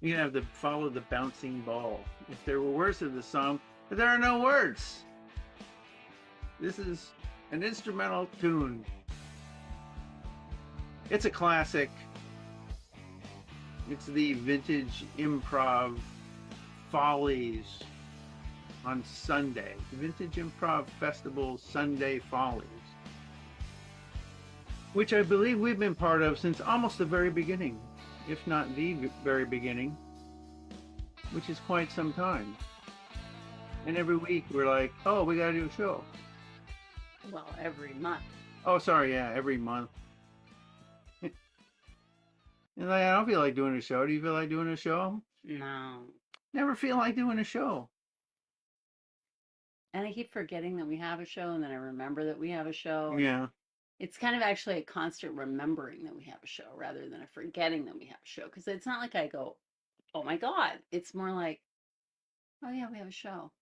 You can have to follow the bouncing ball. If there were words to the song, but there are no words. This is an instrumental tune. It's a classic. It's the vintage improv Follies on Sunday. Vintage Improv Festival Sunday Follies. Which I believe we've been part of since almost the very beginning, if not the very beginning, which is quite some time. And every week we're like, oh, we gotta do a show. Well, every month. Oh, sorry, yeah, every month. And like, I don't feel like doing a show. Do you feel like doing a show? No. Never feel like doing a show. And I keep forgetting that we have a show, and then I remember that we have a show. Yeah. It's kind of actually a constant remembering that we have a show rather than a forgetting that we have a show. Because it's not like I go, oh my God. It's more like, oh yeah, we have a show.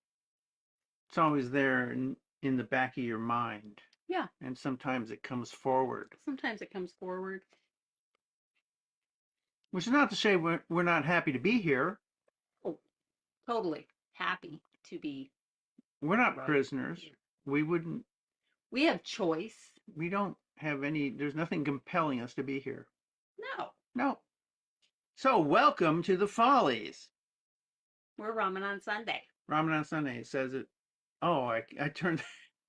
It's always there in the back of your mind. Yeah. And sometimes it comes forward. Sometimes it comes forward. Which is not to say we're not happy to be here. Oh, totally happy to be. We're not prisoners. We wouldn't. We have choice. We don't have any. There's nothing compelling us to be here. No. No. So welcome to the Follies. We're Ramen on Sunday. Ramen on Sunday says it. Oh, I turned.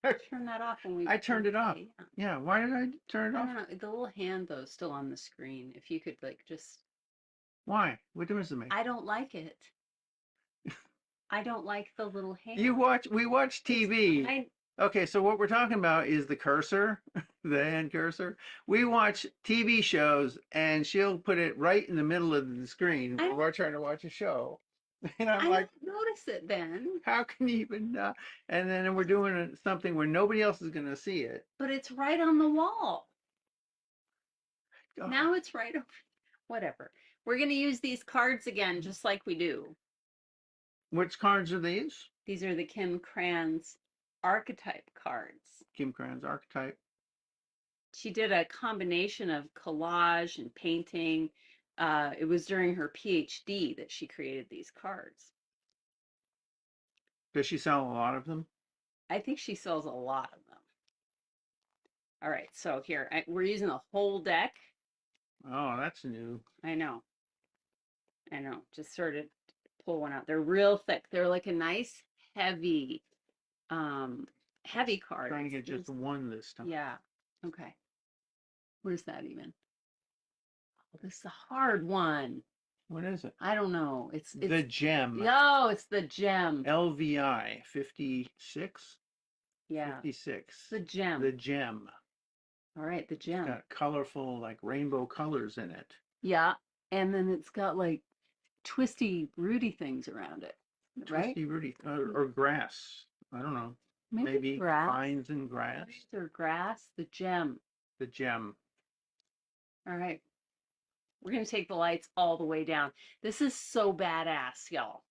Turn that off when we. I turned it off. Yeah. Why did I turn it off? I don't know. The little hand though is still on the screen. If you could like just. Why? What difference does it make? I don't like it. I don't like the little hand. We watch TV. Okay, so what we're talking about is the cursor, the hand cursor. We watch TV shows and she'll put it right in the middle of the screen while we're trying to watch a show. And I'm like, don't notice it then. How can you even know? And then we're doing something where nobody else is going to see it. But it's right on the wall. Oh. Now it's right over. Whatever. We're going to use these cards again, just like we do. Which cards are these? These are the Kim Kranz archetype cards. Kim Kranz archetype. She did a combination of collage and painting. It was during her PhD that she created these cards. Does she sell a lot of them? I think she sells a lot of them. All right, so here, we're using the whole deck. Oh, that's new. I know. Just sort of pull one out. They're real thick. They're like a nice heavy card. Trying to get just one this time. Yeah. Okay. Where's that even? Oh, this is a hard one. What is it? I don't know. It's the gem. No, it's the gem. LVI 56. Yeah. 56. The gem. The gem. All right, the gem. It's got colorful, like rainbow colors in it. Yeah, and then it's got like twisty, rooty things around it, right? Twisty, rooty, or grass. I don't know. Maybe grass. Vines and grass. Or grass. The gem. The gem. All right. We're going to take the lights all the way down. This is so badass, y'all.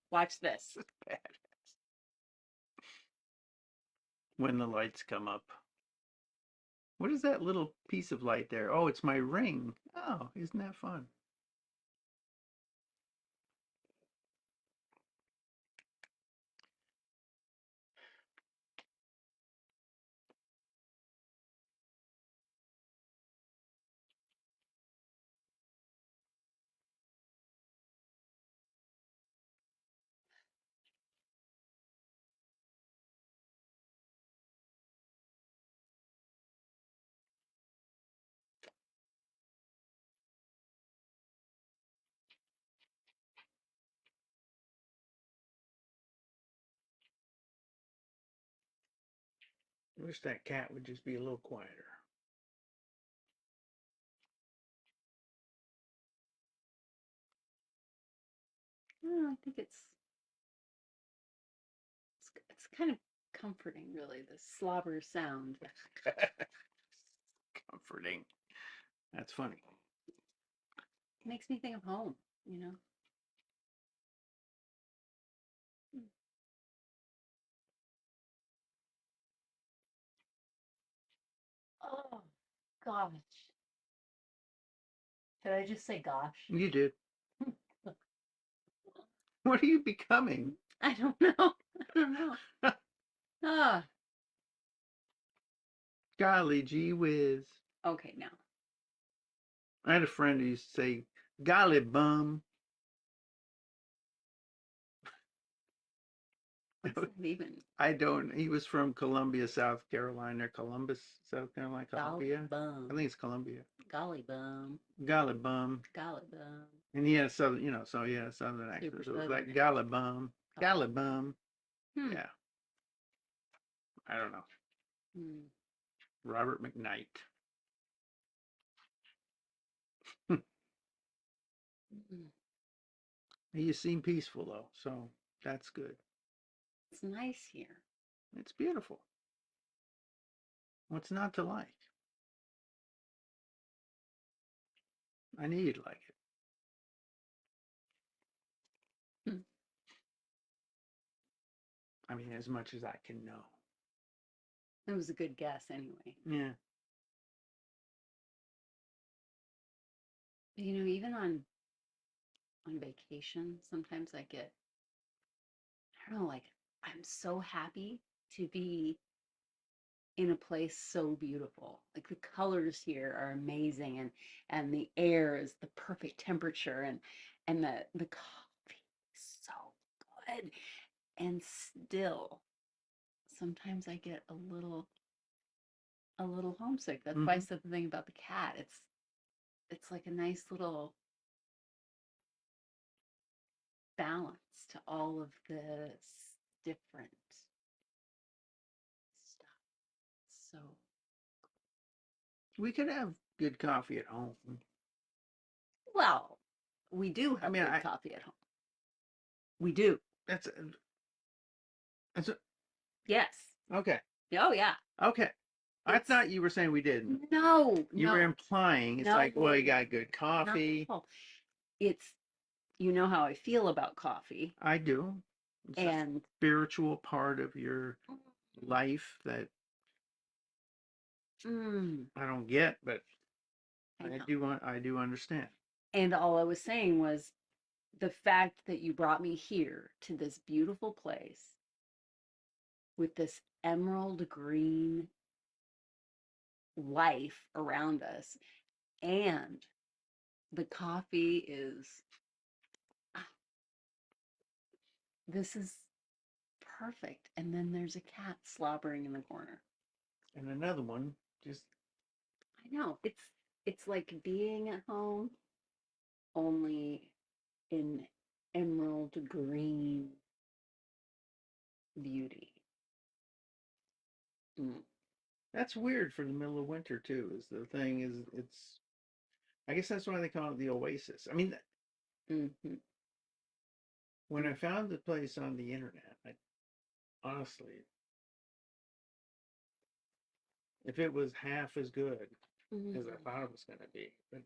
Watch this. Badass. When the lights come up. What is that little piece of light there? Oh, it's my ring. Oh, isn't that fun? I wish that cat would just be a little quieter. Oh, I think it's kind of comforting, really, the slobber sound. Comforting. That's funny. It makes me think of home, you know? Oh, gosh. Did I just say gosh? You did. What are you becoming? I don't know. I don't know. Ah, Golly gee whiz. okay, now. I had a friend who used to say, golly bum. What's that even? I don't, he was from Columbia, South Carolina, Columbus, South Carolina, Golly Columbia. bum. I think it's Columbia. Golly bum. Golly bum. Golly bum. And he had a southern, so he had a southern accent. Super So it was southern. like golly bum. Golly bum. Hmm. Yeah. I don't know. Hmm. Robert McKnight. Mm. You seem peaceful though, so that's good. It's nice here. It's beautiful. What's not to like? I knew you'd like it. Hmm. I mean, as much as I can know. It was a good guess anyway. Yeah. But, even on vacation, sometimes I get, I don't know, like I'm so happy to be in a place so beautiful. Like the colors here are amazing, and the air is the perfect temperature, and the coffee is so good. And still sometimes I get a little homesick. That's why I Hmm. said the thing about the cat. It's like a nice little balance to all of this different stuff. So, We could have good coffee at home. well, we do I have mean, good coffee at home. We do. that's that's Yes. okay. Oh, yeah. Okay. I It's thought you were saying we didn't. no, You were no, implying it's like, well, you no, got good not at coffee. all. It's, how I feel about coffee. I do. It's a And spiritual part of your life that mm, I don't get, but I know. I do understand. And all I was saying was the fact that you brought me here to this beautiful place with this emerald green life around us, and the coffee is, ah, this is perfect. And then there's a cat slobbering in the corner. And another one, just I know. It's like being at home, only in emerald green beauty. Mm. that's weird for the middle of winter too. Is the thing is it's I guess that's why they call it the oasis. I mean, Hmm. when I found the place on the internet, I honestly, if it was half as good as I Mm. thought it was going to be, but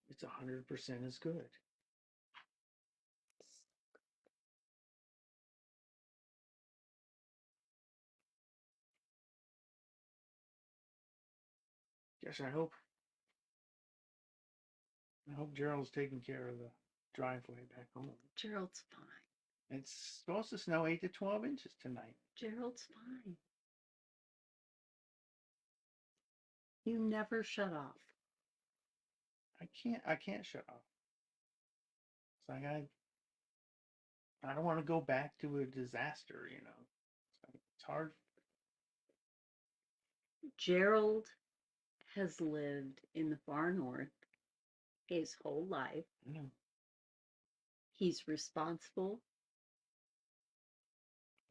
it's 100% as good. Gosh, I hope Gerald's taking care of the driveway back home. Gerald's fine. It's supposed to snow 8 to 12 inches tonight. Gerald's fine. You never shut off. I can't shut off. It's like I don't want to go back to a disaster, It's hard. Gerald has lived in the far north his whole life. You know. He's responsible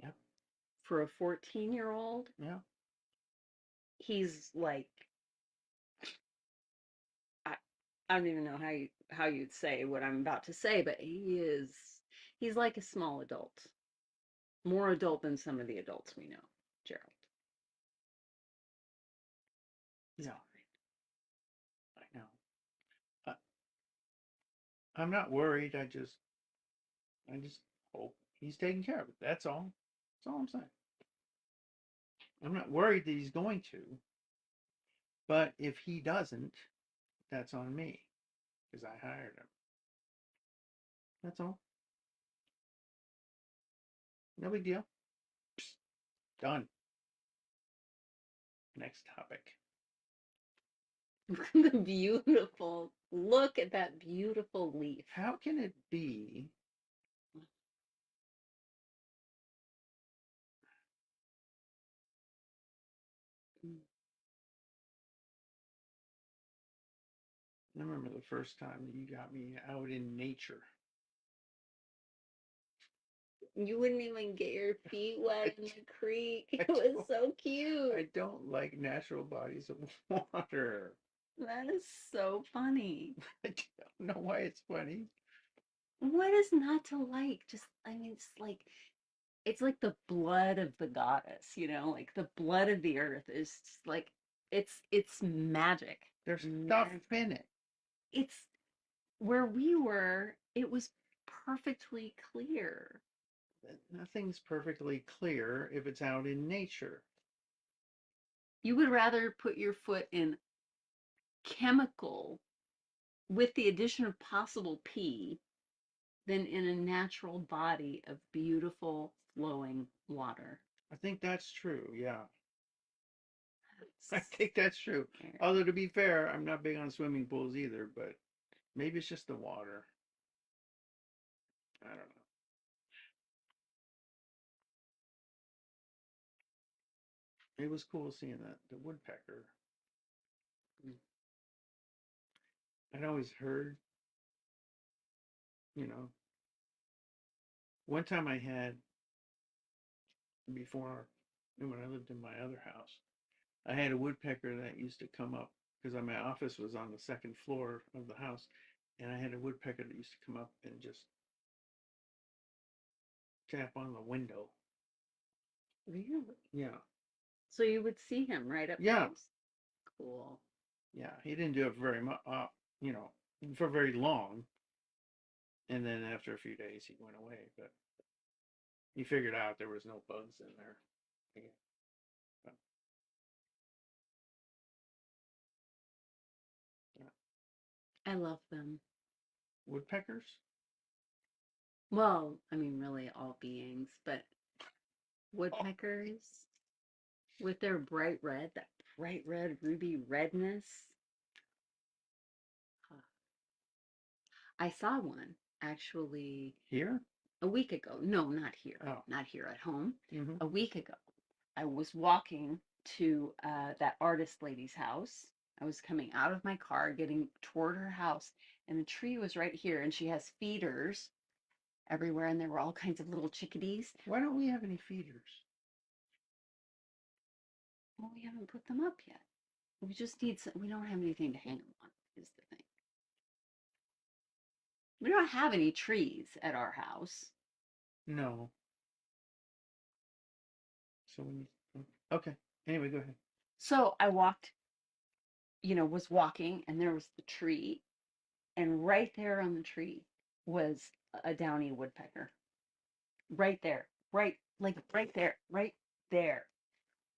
Yeah. for a 14-year-old. Yeah. He's like, I, I don't even know how you'd say what I'm about to say, but he's like a small adult. More adult than some of the adults we know, Gerald. Yeah. I know. I, I'm not worried. I just hope he's taking care of it. That's all. That's all I'm saying. I'm not worried that he's going to, but if he doesn't, that's on me because I hired him. That's all. No big deal. Psst, done. Next topic. The beautiful, look at that beautiful leaf. How can it be Mm. I remember the first time that you got me out in nature. You wouldn't even get your feet wet in the creek. I It was don't, so cute. I don't like natural bodies of water. That is so funny. I don't know why it's funny. What is not to like? Just, I mean, it's like the blood of the goddess, you know, like the blood of the earth is just like it's magic. There's stuff in it. It's where we were, it was perfectly clear. Nothing's perfectly clear if it's out in nature. You would rather put your foot in chemical with the addition of possible pee than in a natural body of beautiful flowing water. I think that's true. Yeah, I think that's true. Although to be fair, I'm not big on swimming pools either, but maybe it's just the water. I don't know. It was cool seeing that the woodpecker. I'd always heard, you know, one time I had before when I lived in my other house, I had a woodpecker that used to come up because my office was on the second floor of the house, and I had a woodpecker that used to come up and just tap on the window. Really? Yeah. So you would see him right up Yeah. close? Cool. Yeah. He didn't do it very much, you know, for very long. And then after a few days, he went away. But he figured out there was no bugs in there. Yeah. But, yeah. I love them. Woodpeckers? Well, I mean, really all beings, but woodpeckers with their bright red, that bright red, ruby redness. I saw one actually Here? a week ago. No, not here. Oh. Not here at home. Mm-hmm. A week ago. I was walking to that artist lady's house. I was coming out of my car, getting toward her house, and the tree was right here, and she has feeders everywhere, and there were all kinds of little chickadees. Why don't we have any feeders? Well, we haven't put them up yet. We just need some, we don't have anything to hang them on, is the thing. We don't have any trees at our house. No. So we need. Okay. Anyway, go ahead. So I walked, was walking, and there was the tree, and right there on the tree was a downy woodpecker. Right there. Right, like right there. Right there.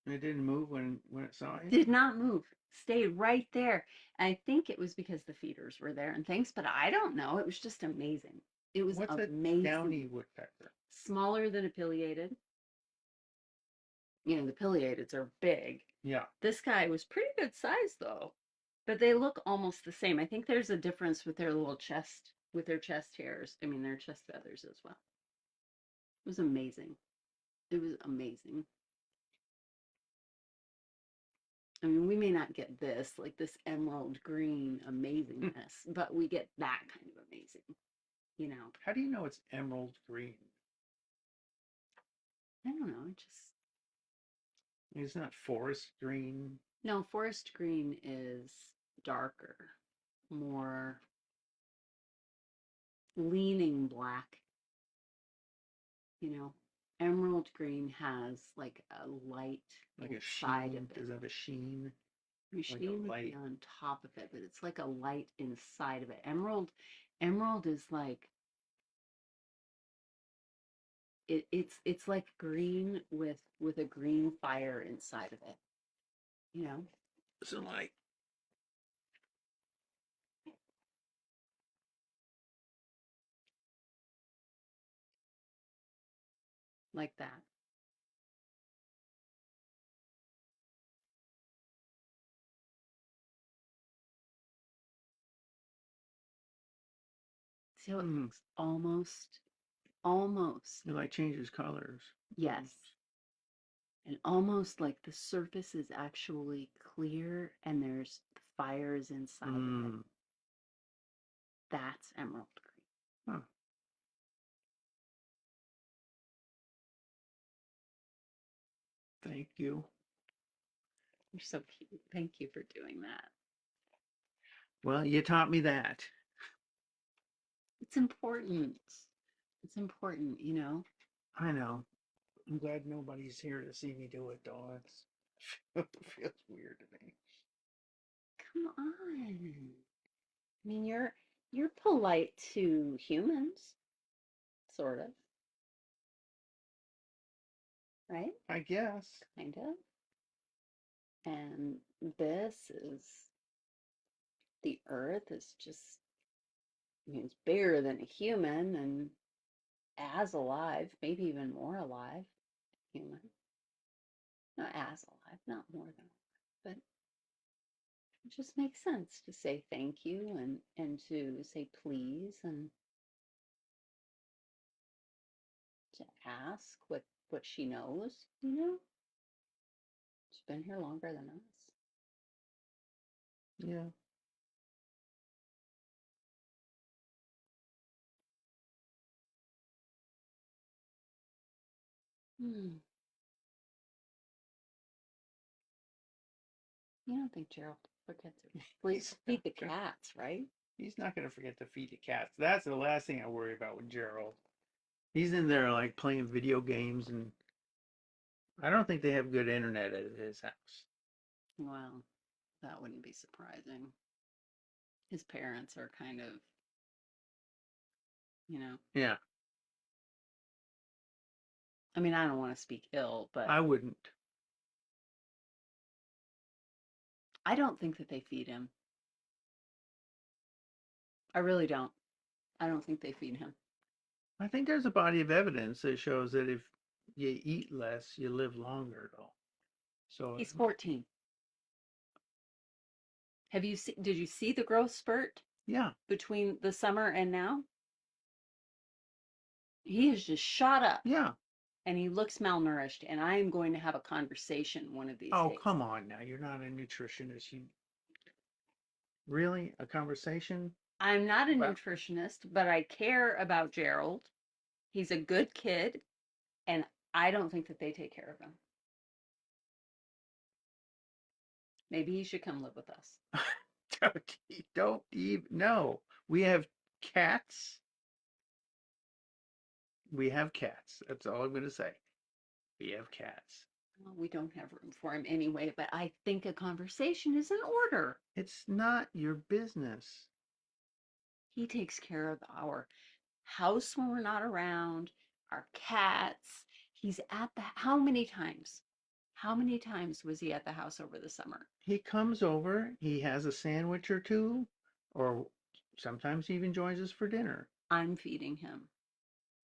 And it didn't move when it saw you? Did not move. Stayed right there. And I think it was because the feeders were there and things, but I don't know. It was just amazing. It was What's amazing. a downy woodpecker? Smaller than a pileated. The pileateds are big. Yeah. This guy was pretty good size though. But they look almost the same. I think there's a difference with their little chest, with their chest hairs. I mean, their chest feathers as well. It was amazing. It was amazing. I mean, we may not get this, like this emerald green amazingness, but we get that kind of amazing. How do you know it's emerald green? I don't know. It's not forest green. No, forest green is darker, more leaning black. Emerald green has like a light Like a side sheen. of it. Does it have a sheen? Sheen would be on top of it, but it's like a light inside of it. Emerald is like it's like green with a green fire inside of it. So like like that. So Mm. it's almost, It like changes colors. yes. And almost like the surface is actually clear and there's fires inside of it. Mm. That's emerald green. Huh. Thank you. You're so cute. Thank you for doing that. Well, you taught me that. It's important. It's important, you know. I know. I'm glad nobody's here to see me do it, though. It feels weird to me. Come on. I mean, you're polite to humans, sort of, right? I guess. Kind of. And this is the earth is just, I mean, it's bigger than a human and as alive, maybe even more alive, human. Not as alive, not more than alive, but it just makes sense to say thank you and to say please and to ask what she knows, you know? She's been here longer than us. Yeah. Hmm. You don't think Gerald forgets her? Please feed the cats, right? He's not going to forget to feed the cats. That's the last thing I worry about with Gerald. He's in there like playing video games, and I don't think they have good internet at his house. Well, that wouldn't be surprising. His parents are kind of, you know, Yeah, I mean, I don't want to speak ill, but I wouldn't. I don't think that they feed him. I really don't. I don't think they feed him. I think there's a body of evidence that shows that if you eat less, you live longer, though. So, He's 14. Did you see the growth spurt yeah, between the summer and now? He has just shot up yeah. and he looks malnourished. And I am going to have a conversation one of these Oh, days. come on now. You're not a nutritionist. You really a conversation? I'm not a Well, nutritionist, but I care about Gerald. He's a good kid, and I don't think that they take care of him. Maybe he should come live with us. don't even. No, we have cats. We have cats. That's all I'm going to say. We have cats. Well, we don't have room for him anyway, but I think a conversation is in order. It's not your business. He takes care of our house when we're not around, our cats. He's at the, how many times? How many times was he at the house over the summer? He comes over, he has a sandwich or two, or sometimes he even joins us for dinner. I'm feeding him.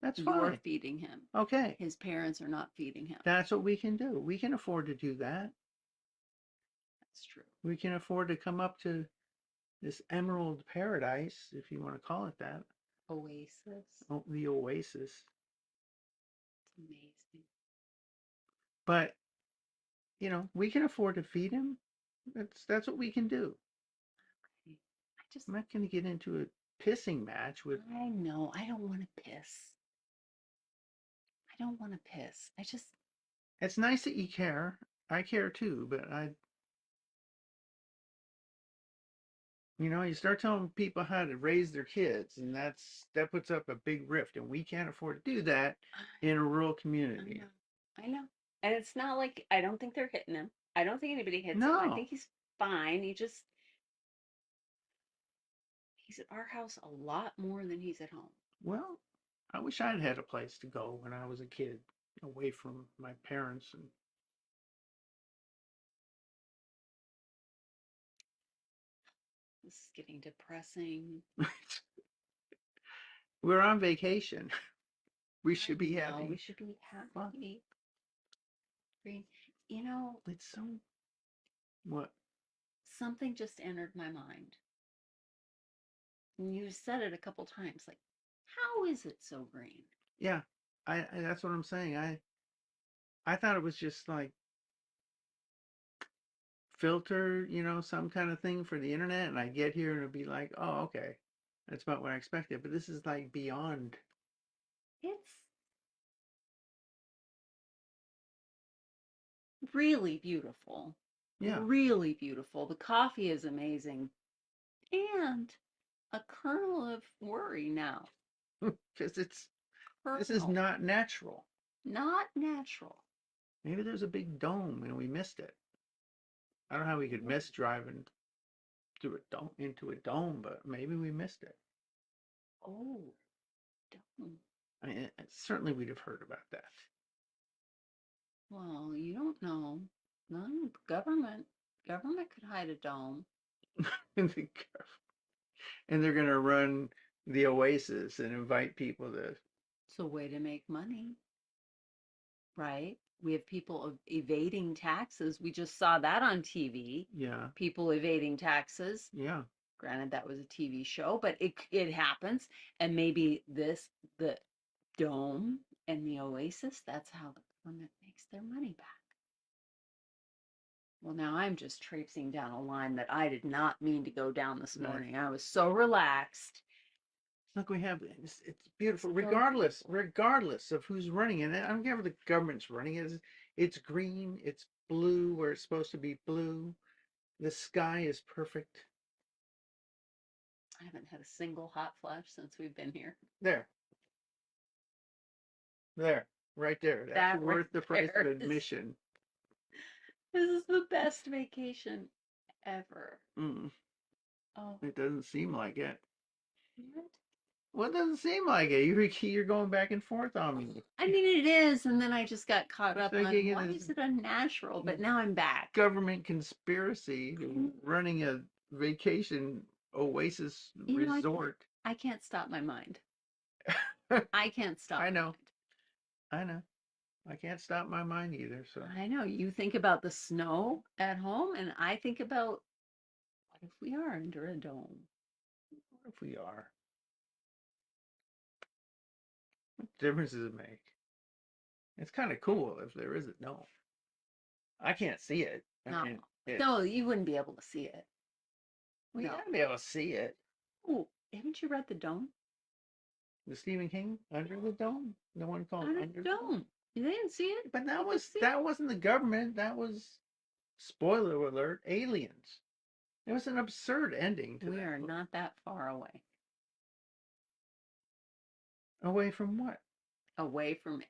That's You're fine. feeding him. Okay. His parents are not feeding him. That's what we can do. We can afford to do that. That's true. We can afford to come up to this emerald paradise, if you want to call it that. Oasis. Oh, the oasis. It's amazing. But, we can afford to feed him. That's what we can do. Okay. I'm not going to get into a pissing match with. I know. I don't want to piss. I don't want to piss. It's nice that you care. I care too, but you start telling people how to raise their kids, and that puts up a big rift, and we can't afford to do that in a rural I community. know. I know. And it's not like I don't think they're hitting him. I don't think anybody hits him. I No. think he's fine. He's at our house a lot more than he's at home. Well, I wish I'd had a place to go when I was a kid, away from my parents, and This is getting depressing. we're on vacation. We should be No, happy. we should be Well, happy. Green. You know, it's so what? something just entered my mind. And you said it a couple times, like, how is it so green? Yeah, I that's what I'm saying. I thought it was just like filter, some kind of thing for the internet, and I get here and it'd be like, oh, okay, that's about what I expected. But this is like beyond. It's really beautiful. Yeah, Really beautiful. The coffee is amazing. And a kernel of worry now. because this is Kernel. not natural. Not natural. Maybe there's a big dome and we missed it. I don't know how we could miss driving through a dome into a dome, but maybe we missed it. Oh, don't. I mean, certainly we'd have heard about that. Well, you don't know. No, government could hide a dome. And they're going to run the Oasis and invite people to. It's a way to make money, right? We have people evading taxes. We just saw that on TV. Yeah, People evading taxes. yeah. Granted, that was a TV show, but it happens. And maybe the dome and the Oasis, that's how the government makes their money back. Well, now I'm just traipsing down a line that I did not mean to go down this Right. morning. I was so relaxed. Look, we have it's beautiful, So regardless of who's running it. I don't care if the government's running it. It's green, it's blue where it's supposed to be blue. The sky is perfect. I haven't had a single hot flash since we've been here. There, there, right there. That's That right worth the price of there is, admission. this is the best vacation ever. Mm, Oh, it doesn't seem like it. what? Well, it doesn't seem like it. You're going back and forth on me. I mean, it is, and then I just got caught It's up like on why is it unnatural? But now I'm back. government conspiracy running a vacation oasis You know, resort. I can't stop my mind. I can't stop I my know, mind. I know. I can't stop my mind either. So I know. You think about the snow at home, and I think about what if we are under a dome? what if we are? What difference does it make? It's kind of cool if there isn't no. I can't see it. I No, mean, no, you wouldn't be able to see it. we No. gotta be able to see it. Oh, haven't you read The Dome? The Stephen King Under the Dome, the one called Under Under the the Dome. Dome. You didn't see it? But You could see it. that wasn't the government. That was spoiler alert. Aliens. It was an absurd ending to We that are book. not that far away. Away from what? Away from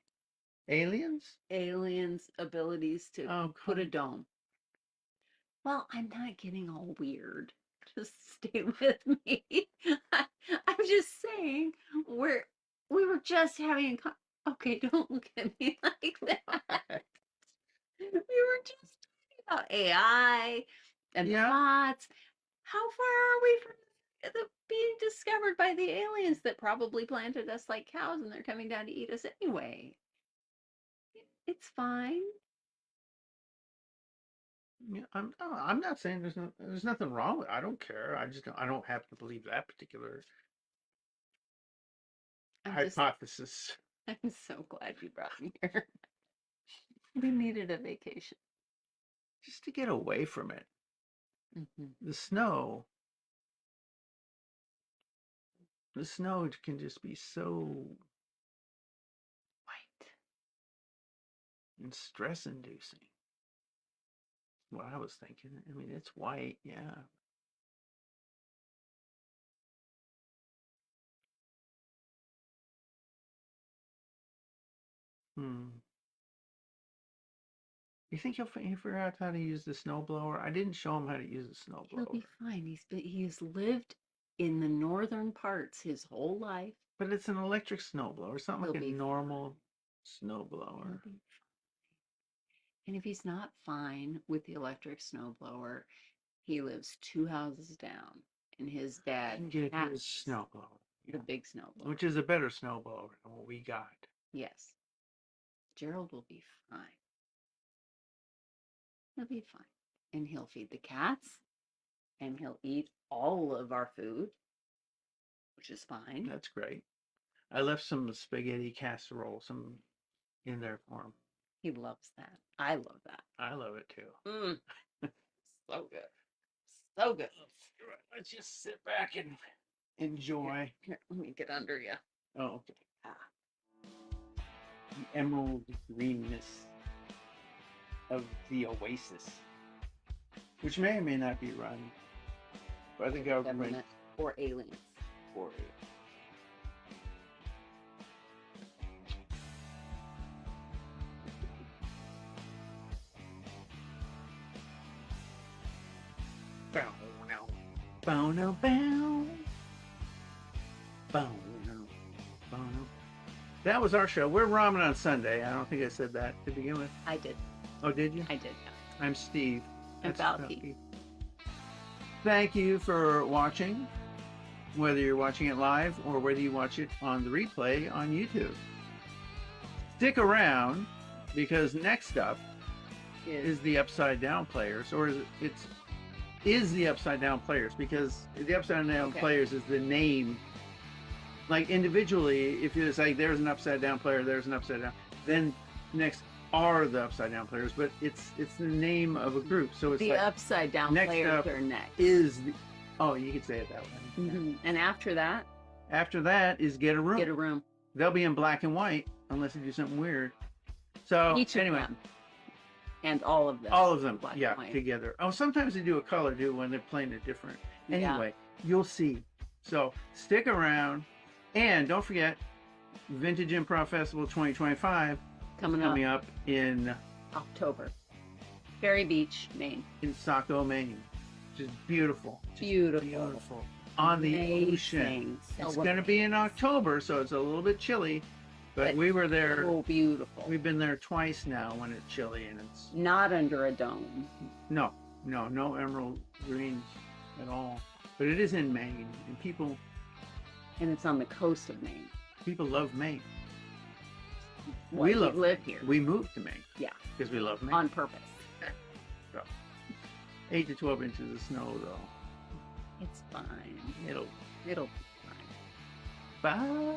Aliens? aliens' abilities to Oh, put a come. dome. Well, I'm not getting all weird. Just stay with me. I'm just saying we were just having okay, don't look at me like that. We were just talking about AI and Yeah. bots. How far are we from being discovered by the aliens that probably planted us like cows and they're coming down to eat us anyway? It's fine. Yeah, no, I'm not saying there's nothing wrong with it. I don't care. I don't happen to believe that particular I'm just hypothesis. I'm so glad you brought me here. We needed a vacation. Just to get away from it. Hmm. The snow, the snow can just be so white and stress inducing. What I was thinking. I mean, it's white, yeah. Hmm. You think he'll figure out how to use the snowblower? I didn't show him how to use the He'll be snowblower. fine. He's lived in the northern parts his whole life. But it's an electric snowblower. It's not He'll like a be normal fine. He'll snowblower. be fine. And if he's not fine with the electric snowblower, he lives two houses down, and his I dad can get it to has his snowblower. the Yeah. big snowblower. Which is a better snowblower than what we got. Yes. Gerald will be fine. He'll be fine. And he'll feed the cats. And he'll eat all of our food, which is fine. That's great. I left some spaghetti casserole, some in there for him. He loves that. I love that. I love it too. So good. So good. Let's just sit back and enjoy. Here, let me get under you. Oh, okay. Ah. The emerald greenness of the oasis, which may or may not be run by the government or aliens. or bow now, bow now, bow, bow now, bow now. That was our show. We're Ramen on Sunday. I don't think I said that to begin with. I did. Oh, did you? I did. Yeah. I'm Steve. And Valky. Thank you for watching, whether you're watching it live or whether you watch it on the replay on YouTube. Stick around, because next up is the Upside Down Players, or is the Upside Down Players, because the Upside Down Players is the name. Like individually, if it's like there's an Upside Down player, there's an Upside Down, then next are the Upside Down Players, but it's the name of a group. So it's the like Upside Down Players are next. Is the, oh, you could say it that way. Mm-hmm. And after that is Get a Room. Get a Room. They'll be in black and white unless you do something weird. So each anyway, of them. And all of them. Black and white. Together. Oh, sometimes they do a color too when they're playing it different. Anyway, you'll see. So stick around, and don't forget Vintage Improv Festival 2025 coming up in October. Ferry Beach, Maine. In Saco, Maine. Which is beautiful. Beautiful. On the ocean. It's going to be in October, so it's a little bit chilly. But we were there. Oh, beautiful. We've been there twice now when it's chilly, and it's not under a dome. No emerald greens at all. But it is in Maine, and it's on the coast of Maine. People love Maine. We live here. We moved to Maine. Yeah, because we love Maine on purpose. So, 8 to 12 inches of snow, though. It's fine. It'll be fine. Bye.